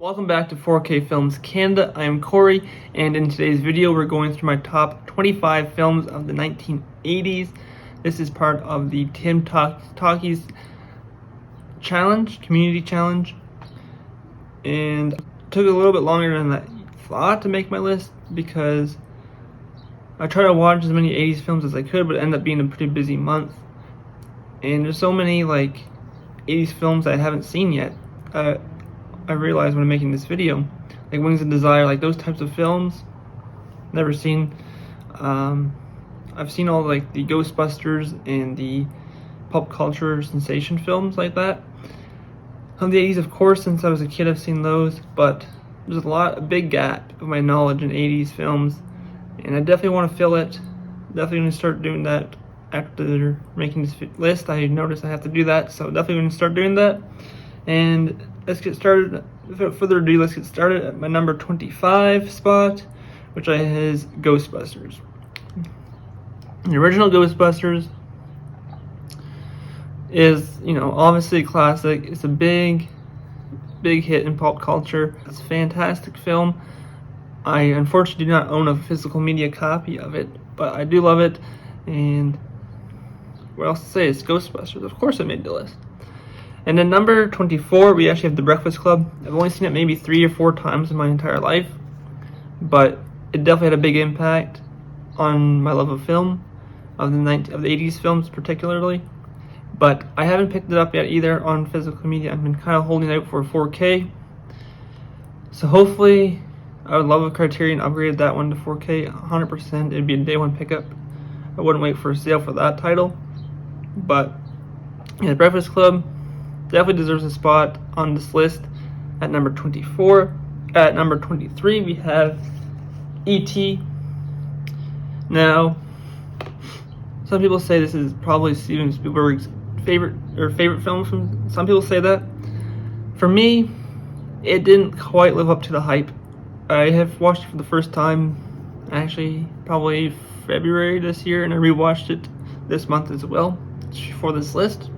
Welcome back to 4K Films Canada. I am Corey, and in today's video we're going through my top 25 films of the 1980s. This is part of the Tim Talkies challenge, community challenge, and it took a little bit longer than I thought to make my list because I tried to watch as many 80s films as I could, but it ended up being a pretty busy month. And there's so many 80s films I haven't seen yet. I realized when making this video, like Wings of Desire, those types of films, never seen. I've seen all the Ghostbusters and the pop culture sensation films like that. From the 80s, of course, since I was a kid, I've seen those, but there's a big gap of my knowledge in 80s films, and I definitely want to fill it. Definitely going to start doing that after making this list. I noticed I have to do that, so definitely going to start doing that. And let's get started. Without further ado, let's get started at my number 25 spot, which is Ghostbusters. The original Ghostbusters is, obviously a classic. It's a big hit in pop culture. It's a fantastic film. I unfortunately do not own a physical media copy of it, but I do love it. And what else to say? It's Ghostbusters. Of course it made the list. And then number 24, we actually have The Breakfast Club. I've only seen it maybe 3 or 4 times in my entire life, but it definitely had a big impact on my love of film, of the 80s films particularly. But I haven't picked it up yet either on physical media. I've been kind of holding out for 4K. So hopefully, I would love if Criterion upgraded that one to 4K 100%. It'd be a day one pickup. I wouldn't wait for a sale for that title. But yeah, The Breakfast Club definitely deserves a spot on this list at number 24. At number 23, we have E.T. Now, some people say this is probably Steven Spielberg's favorite film. From some people say that. For me, it didn't quite live up to the hype. I have watched it for the first time, actually, probably February this year, and I rewatched it this month as well for this list.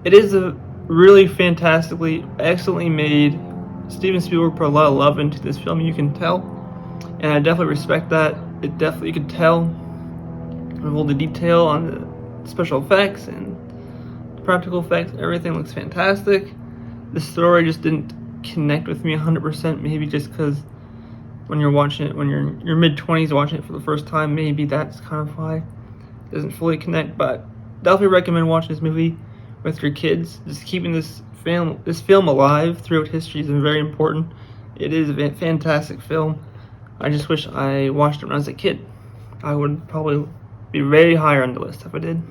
It is a really fantastically, excellently made. Steven Spielberg put a lot of love into this film, you can tell, and I definitely respect that. You can tell with all the detail on the special effects and the practical effects. Everything looks fantastic. The story just didn't connect with me 100%, maybe just because when you're watching it, when you're in your mid-20s watching it for the first time, maybe that's kind of why it doesn't fully connect. But definitely recommend watching this movie with your kids. Just keeping this film alive throughout history is very important. It is a fantastic film. I just wish I watched it when I was a kid. I would probably be very higher on the list if I did.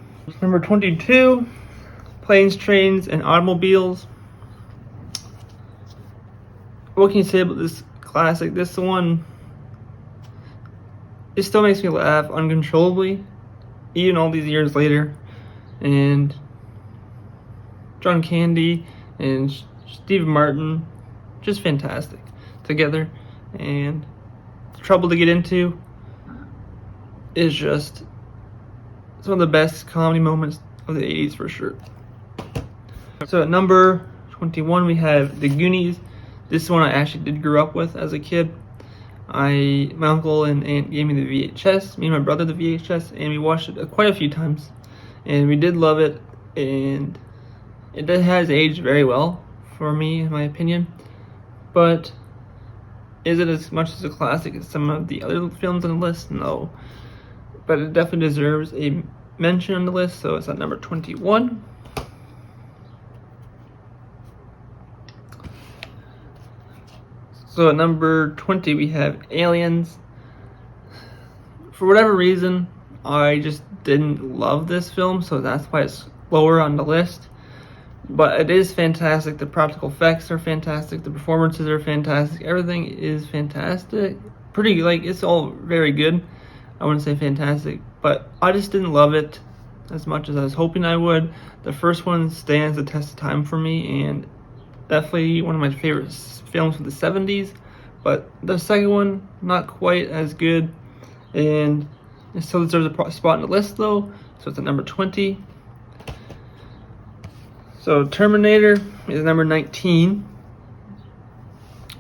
Number 22, Planes, Trains, and Automobiles. What can you say about this classic? This one, it still makes me laugh uncontrollably, even all these years later. And John Candy and Steve Martin, just fantastic together. And The Trouble to Get Into is just some of the best comedy moments of the 80s for sure. So at number 21, we have The Goonies. This one I actually did grow up with as a kid. My uncle and aunt gave me the VHS, me and my brother the VHS, and we watched it quite a few times. And we did love it, and it has aged very well for me, in my opinion. But is it as much as a classic as some of the other films on the list? No. But it definitely deserves a mention on the list, so it's at number 21. So at number 20, we have Aliens. For whatever reason, I just didn't love this film, so that's why it's lower on the list. But it is fantastic. The practical effects are fantastic. The performances are fantastic. Everything is fantastic. It's all very good. I wouldn't say fantastic, but I just didn't love it as much as I was hoping I would. The first one stands the test of time for me, and definitely one of my favorite films from the 70s. But the second one, not quite as good, and it still deserves a spot on the list though. So it's at number 20. So Terminator is number 19.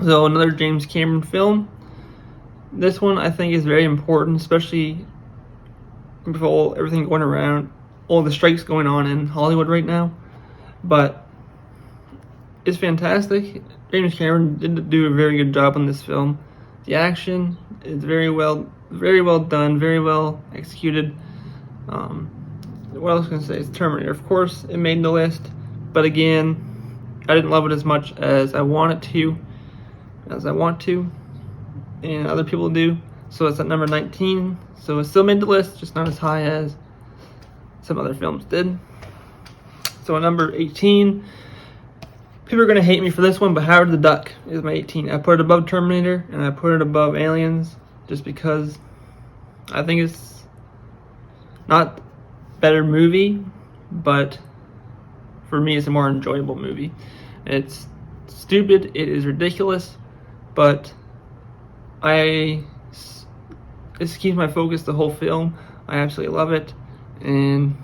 So another James Cameron film. This one I think is very important, especially with everything going around, all the strikes going on in Hollywood right now. But it's fantastic. James Cameron did do a very good job on this film. The action is very well done, very well executed. What else can I say? It's Terminator. Of course, it made the list, but again, I didn't love it as much as I want to, and other people do. So it's at number 19. So it still made the list, just not as high as some other films did. So at number 18, people are gonna hate me for this one, but Howard the Duck is my 18. I put it above Terminator and I put it above Aliens, just because I think it's not a better movie, but for me it's a more enjoyable movie. It's stupid, it is ridiculous, but it keeps my focus the whole film. I absolutely love it, and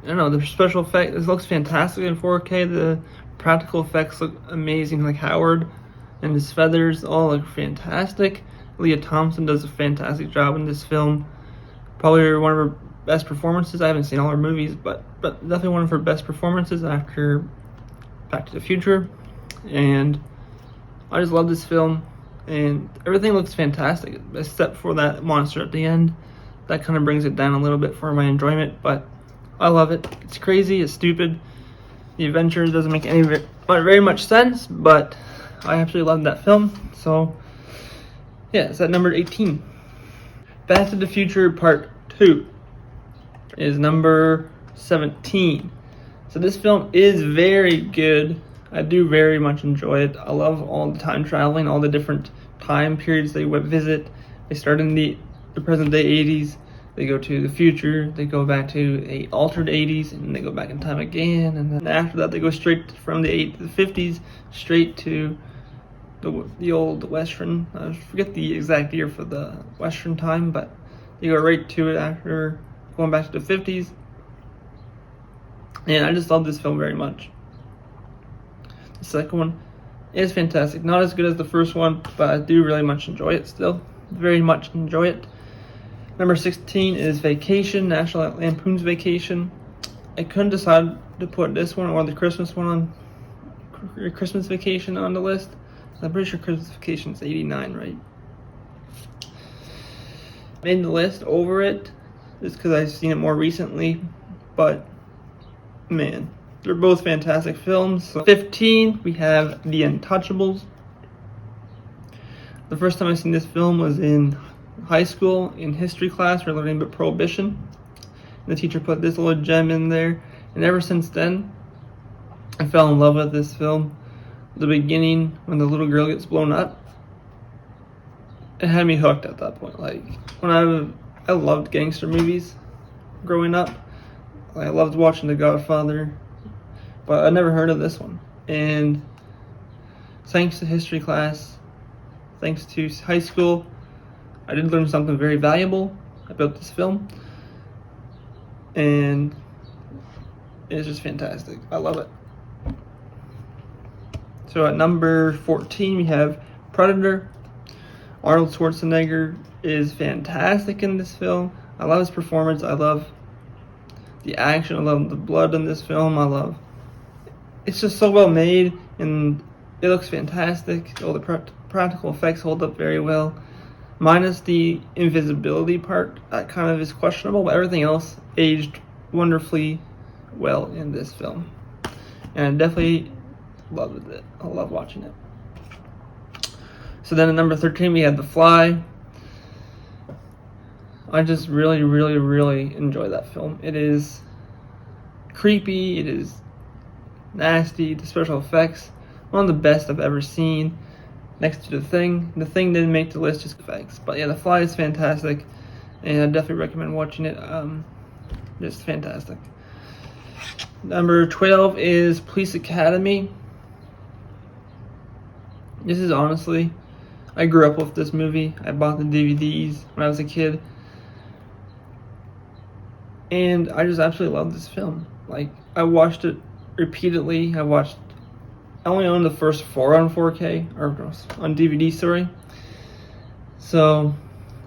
I don't know, the special effects, it looks fantastic in 4K. The practical effects look amazing, like Howard and his feathers all look fantastic. Leah Thompson does a fantastic job in this film. Probably one of her best performances. I haven't seen all her movies, but definitely one of her best performances after Back to the Future. And I just love this film, and everything looks fantastic except for that monster at the end. That kind of brings it down a little bit for my enjoyment, but I love it. It's crazy, it's stupid. The adventure doesn't make very much sense, but I absolutely love that film. So yeah, it's at number 18. Back to the Future Part 2 is number 17. So this film is very good. I do very much enjoy it. I love all the time traveling, all the different time periods they visit. They start in the present day 80s. They go to the future, they go back to a altered 80s, and they go back in time again, and then after that they go straight from the 50s straight to the old Western. I forget the exact year for the Western time, but they go right to it after going back to the 50s. And I just love this film very much. The second one is fantastic. Not as good as the first one, but I do really much enjoy it still. Very much enjoy it. Number 16 is Vacation, National Lampoon's Vacation. I couldn't decide to put this one or the Christmas one on Christmas Vacation on the list. I'm pretty sure Christmas Vacation is 89, right? Made the list over it just because I've seen it more recently, but man, they're both fantastic films. So 15, we have The Untouchables. The first time I seen this film was in high school in history class. We're learning about Prohibition. The teacher put this little gem in there, and ever since then, I fell in love with this film. The beginning, when the little girl gets blown up, it had me hooked at that point. Like, when I loved gangster movies growing up. I loved watching The Godfather, but I never heard of this one. And thanks to history class, thanks to high school, I did learn something very valuable about this film, and it's just fantastic. I love it. So at number 14, we have Predator. Arnold Schwarzenegger is fantastic in this film. I love his performance. I love the action. I love the blood in this film. It's just so well made, and it looks fantastic. All the practical effects hold up very well. Minus the invisibility part, that kind of is questionable, but everything else aged wonderfully well in this film. And I definitely loved it. I love watching it. So then at number 13, we had The Fly. I just really enjoy that film. It is creepy, it is nasty, the special effects, one of the best I've ever seen. Next to The Thing. The Thing didn't make the list, just effects. But yeah, The Fly is fantastic, and I definitely recommend watching it. Just fantastic. Number 12 is Police Academy. This is honestly, I grew up with this movie. I bought the DVDs when I was a kid, and I just absolutely love this film. Like, I watched it repeatedly. I watched I only own the first 4 on 4K, or on DVD, sorry. So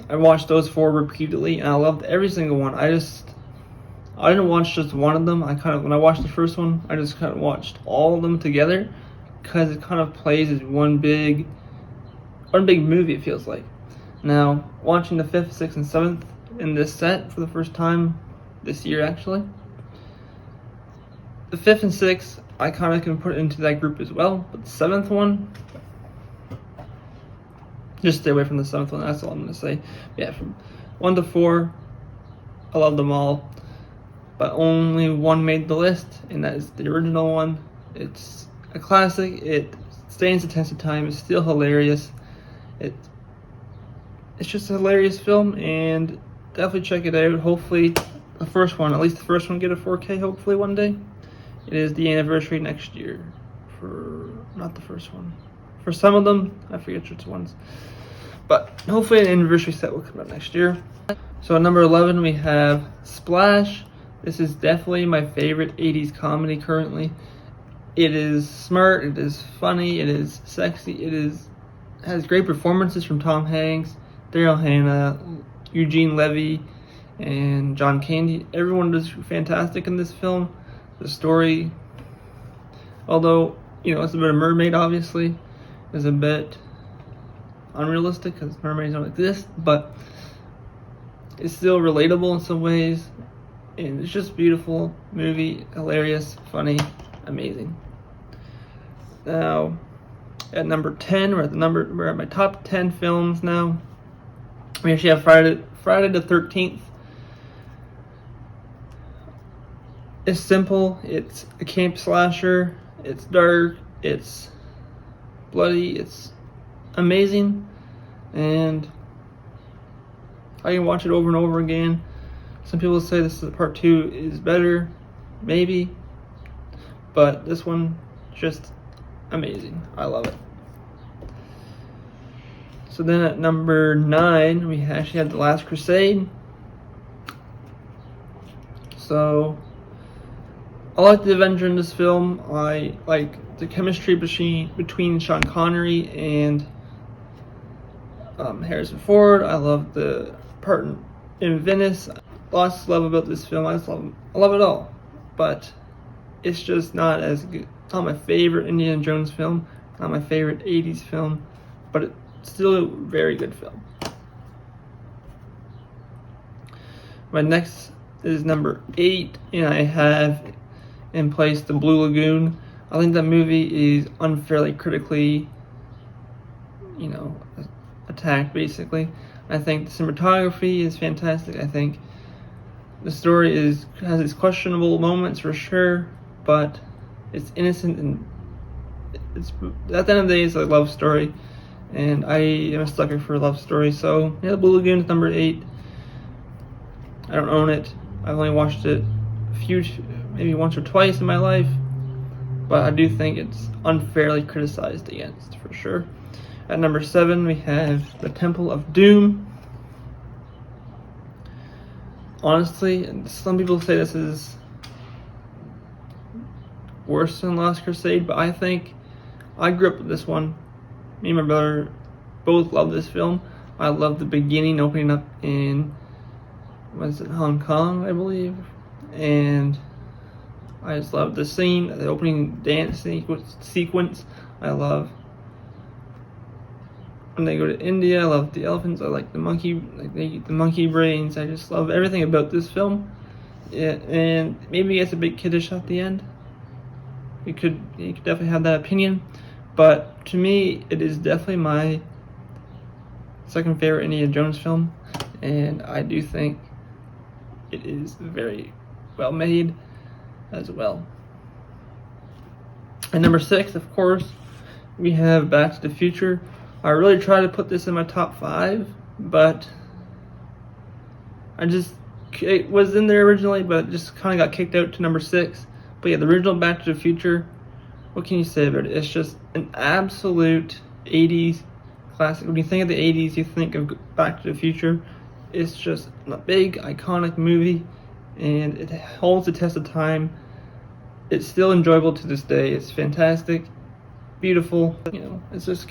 I watched those 4 repeatedly, and I loved every single one. I didn't watch just one of them. When I watched the first one, I just kind of watched all of them together, because it kind of plays as one big movie, it feels like. Now, watching the 5th, 6th, and 7th in this set for the first time this year, actually, the 5th and 6th, I kind of can put into that group as well, but the 7th one, just stay away from the 7th one, that's all I'm going to say. Yeah, from 1 to 4, I love them all, but only one made the list, and that is the original one. It's a classic, it stands the test of time, it's still hilarious, it's just a hilarious film, and definitely check it out. Hopefully the first one, at least the first one, get a 4K hopefully one day. It is the anniversary next year for, not the first one, for some of them, I forget which ones, but hopefully an anniversary set will come out next year. So at number 11 we have Splash. This is definitely my favorite 80s comedy currently. It is smart, it is funny, it is sexy, has great performances from Tom Hanks, Daryl Hannah, Eugene Levy, and John Candy. Everyone does fantastic in this film. The story, although, it's a bit of mermaid, obviously, is a bit unrealistic because mermaids don't exist, but it's still relatable in some ways, and it's just a beautiful movie, hilarious, funny, amazing. Now, at number 10, we're at my top 10 films now. We actually have Friday the 13th. It's simple, it's a camp slasher, it's dark, it's bloody, it's amazing, and I can watch it over and over again. Some people say this is part 2 is better, maybe, but this one, just amazing. I love it. So then at number 9, we actually had The Last Crusade. So I like the Avenger in this film. I like the chemistry between Sean Connery and Harrison Ford. I love the part in Venice. Lots to love about this film. I love it all, but it's just not as good. Not my favorite Indiana Jones film. Not my favorite 80s film, but it's still a very good film. My next is number 8, and I have in place The Blue Lagoon. I think that movie is unfairly critically, attacked, basically. I think the cinematography is fantastic. I think the story has its questionable moments for sure, but it's innocent, and it's, at the end of the day, it's a love story, and I am a sucker for a love story. So yeah, The Blue Lagoon is number 8. I don't own it. I've only watched it maybe once or twice in my life, but I do think it's unfairly criticized against, for sure. At number 7, we have The Temple of Doom. Honestly, some people say this is worse than Last Crusade, but I think I grew up with this one. Me and my brother both love this film. I love the beginning, opening up in, Hong Kong, I believe, and I just love the scene, the opening dance sequence. I love when they go to India. I love the elephants. I like the monkey, the monkey brains. I just love everything about this film. Yeah, and maybe it's a bit kiddish at the end. You could definitely have that opinion, but to me, it is definitely my second favorite Indiana Jones film, and I do think it is very well made as well. And number 6, of course, we have Back to the Future. I really tried to put this in my top 5, but it was in there originally, but it just kind of got kicked out to number 6. But yeah, the original Back to the Future, what can you say about it? It's just an absolute 80s classic. When you think of the 80s, you think of Back to the Future. It's just a big, iconic movie, and it holds the test of time. It's still enjoyable to this day. It's fantastic. beautiful. You know, it's just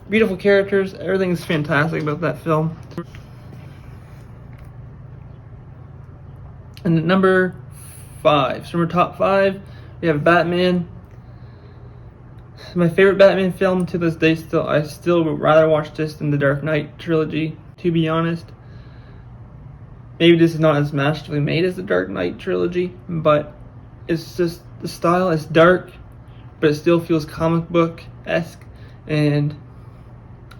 beautiful characters. Everything's fantastic about that film. And at number 5, so we're top 5, we have Batman. My favorite Batman film to this day. I still would rather watch this than the Dark Knight trilogy, to be honest. Maybe this is not as masterfully made as the Dark Knight trilogy, but it's just the style is dark, but it still feels comic book-esque, and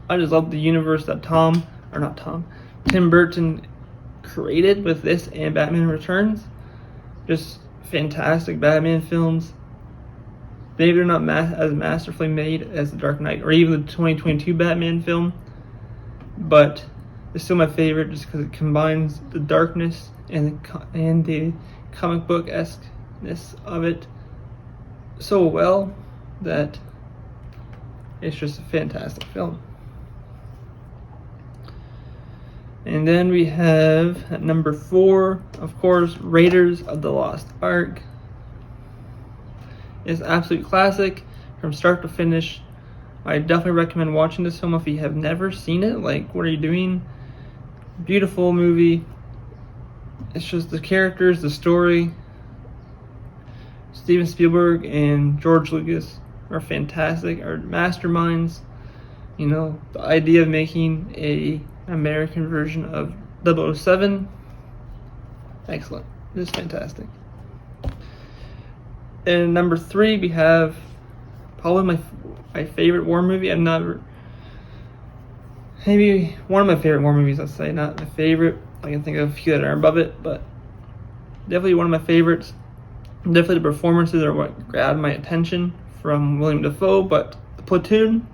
I just love the universe that Tim Burton created with this and Batman Returns. Just fantastic Batman films. Maybe they're not as masterfully made as the Dark Knight or even the 2022 Batman film, but it's still my favorite just because it combines the darkness and the comic book-esqueness of it so well that it's just a fantastic film. And then we have at number 4, of course, Raiders of the Lost Ark. It's an absolute classic from start to finish. I definitely recommend watching this film if you have never seen it. Like, what are you doing? Beautiful movie. It's just the characters, the story. Steven Spielberg and George Lucas are fantastic, are masterminds. You know, the idea of making an American version of 007, excellent. It's fantastic. And number 3, we have probably my favorite war movie. Maybe one of my favorite war movies, let's say. Not my favorite. I can think of a few that are above it, but definitely one of my favorites. Definitely the performances are what grabbed my attention from William Dafoe, but The Platoon,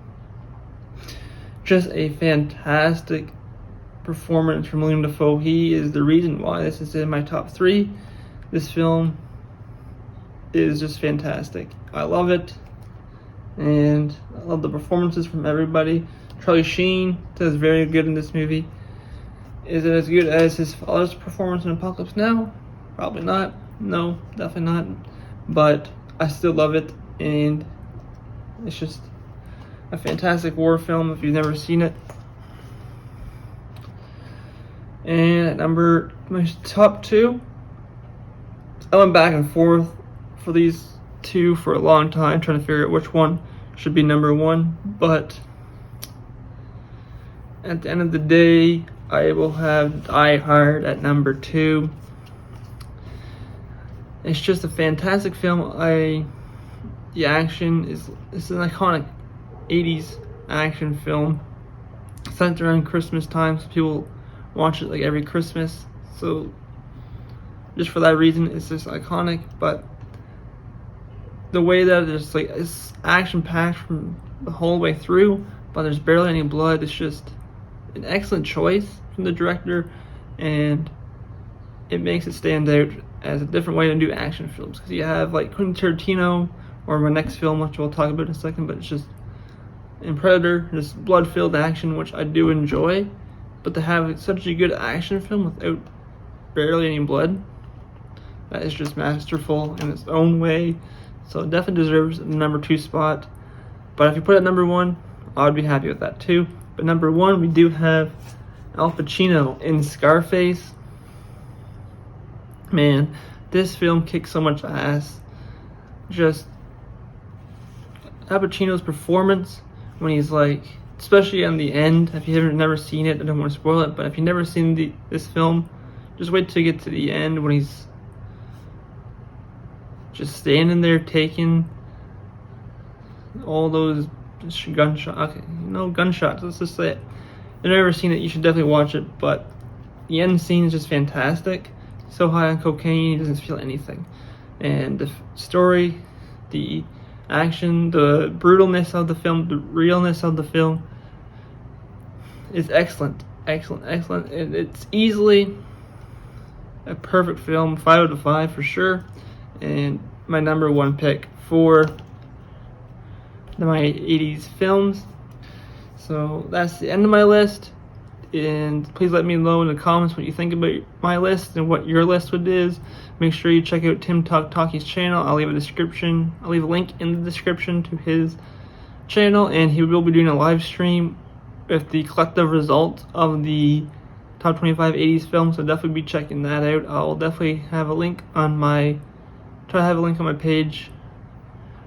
just a fantastic performance from William Dafoe. He is the reason why this is in my top 3. This film is just fantastic. I love it, and I love the performances from everybody. Charlie Sheen does very good in this movie. Is it as good as his father's performance in Apocalypse Now? Probably not. No, definitely not. But I still love it, and it's just a fantastic war film if you've never seen it. And at my top 2, I went back and forth for these 2 for a long time, trying to figure out which one should be number 1. But at the end of the day, I will have Die Hard at number 2. It's just a fantastic film. The action it's an iconic 80's action film set around Christmas time, so people watch it like every Christmas. So just for that reason, it's just iconic. But the way that it's action packed from the whole way through, but there's barely any blood. It's just an excellent choice from the director, and it makes it stand out as a different way to do action films. Because you have like Quentin Tarantino, or my next film, which we'll talk about in a second, but it's just in Predator, just blood-filled action, which I do enjoy. But to have such a good action film without barely any blood, that is just masterful in its own way. So it definitely deserves the number 2 spot. But if you put it at number 1, I'd be happy with that too. But number 1, we do have Al Pacino in Scarface. Man, this film kicks so much ass. Just Al Pacino's performance when he's like, especially on the end, if you haven't never seen it, I don't want to spoil it, but if you've never seen this film, just wait till you get to the end when he's just standing there taking all those gunshots. Okay, gunshots, let's just say it. If you've never seen it, you should definitely watch it, but the end scene is just fantastic. So high on cocaine, he doesn't feel anything. And the story, the action, the brutalness of the film, the realness of the film is excellent. Excellent. It's easily a perfect film, 5 out of 5 for sure. And my number 1 pick for my 80's films. So that's the end of my list. And please let me know in the comments what you think about my list and what your list is. Make sure you check out Tim Talkie's channel. I'll leave a link in the description to his channel, and he will be doing a live stream with the collective results of the top 25 80s films, so definitely be checking that out. I'll definitely have a link on my page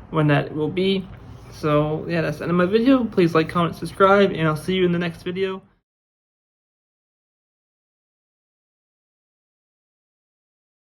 when that will be. So yeah, that's the end of my video. Please like, comment, subscribe, and I'll see you in the next video.